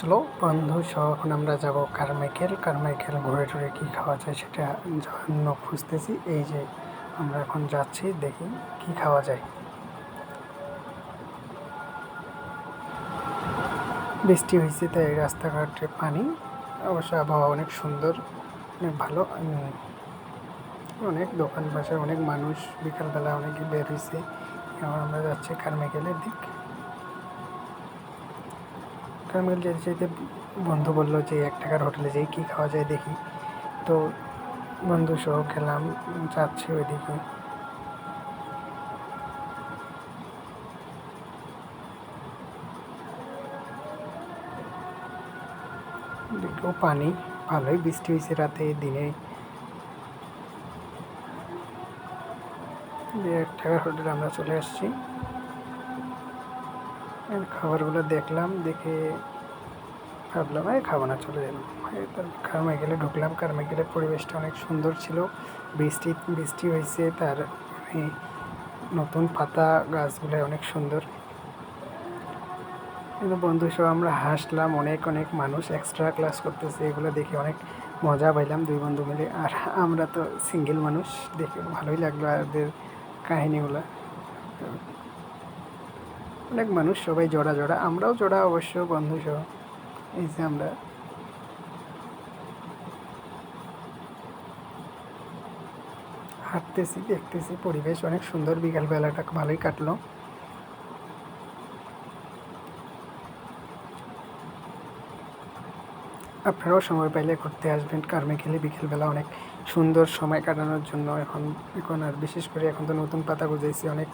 চলো বন্ধু সহ এখন আমরা যাব কারমাইকেল ঘুরে টুরে কী খাওয়া যায় সেটা জন্য খুঁজতেছি। এই যে আমরা এখন যাচ্ছি, দেখি কি খাওয়া যায়। বৃষ্টি হয়েছে তাই রাস্তাঘাটে পানি, অবশ্য আবহাওয়া অনেক সুন্দর, অনেক ভালো। অনেক দোকান বাজার, অনেক মানুষ, বিকালবেলা অনেকে বের হয়েছে। এখন আমরা যাচ্ছি কারমাইকেলের দিক। কারমাইকেল যেতে যেতে বন্ধু বললো যে 1 টাকার হোটেলে যাই, কী খাওয়া যায় দেখি। তো বন্ধু সহ খেলাম, যাচ্ছি ওইদিকে। দিকেও পানি, ভালোই বৃষ্টি হয়েছে রাতে দিনে। 1 টাকার হোটেলে আমরা চলে আসছি। খাবারগুলো দেখলাম, দেখে ভাবলাম খাবো না, চলে গেলাম। কারমাইকেলে ঢুকলাম। কারমাইকেলের পরিবেশটা অনেক সুন্দর ছিল। বৃষ্টি হয়েছে, তার এই নতুন পাতা, গাছগুলো অনেক সুন্দর। কিন্তু বন্ধু সহ আমরা হাসলাম, অনেক অনেক মানুষ এক্সট্রা ক্লাস করতেছে, এগুলো দেখে অনেক মজা পাইলাম 2 বন্ধু মিলে। আর আমরা তো সিঙ্গেল মানুষ, দেখে ভালোই লাগলো। আর ওদের কাহিনিগুলো, অনেক মানুষ, সবাই জোড়া জোড়া, আমরাও জোড়া অবশ্য বন্ধু সহ। এই যে আমরা হাঁটতেছি, দেখতেছি, পরিবেশ অনেক সুন্দর। বিকালবেলাটা ভালোই কাটলো। আপনারাও সময় পাইলে ঘুরতে আসবেন কারমাইকেলে। বিকেলবেলা অনেক সুন্দর সময় কাটানোর জন্য। এখন আর বিশেষ করে এখন তো নতুন পাতা গজাইছে, অনেক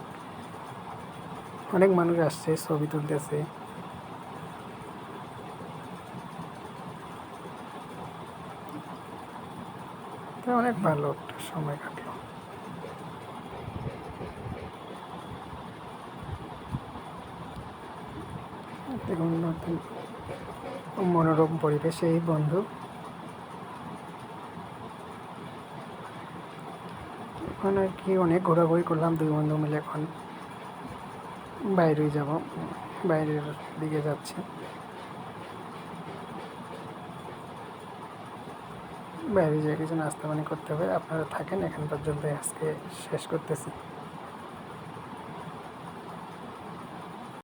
অনেক মানুষ আসছে, ছবি তুলতেছে। তাই অনেক ভালো একটা সময় কাটলো। দেখুন নতুন মনোরম পরিবেশে এই বন্ধু। এখন আর কি অনেক ঘোরাঘুরি করলাম 2 বন্ধু মিলে। এখন বাইরে যাব, বাইরের দিকে যাচ্ছি। বাইরে যেয়ে কিছু নাস্তা পানি করতে হবে। আপনারা থাকেন, এখান পর্যন্ত আজকে শেষ করতেছি।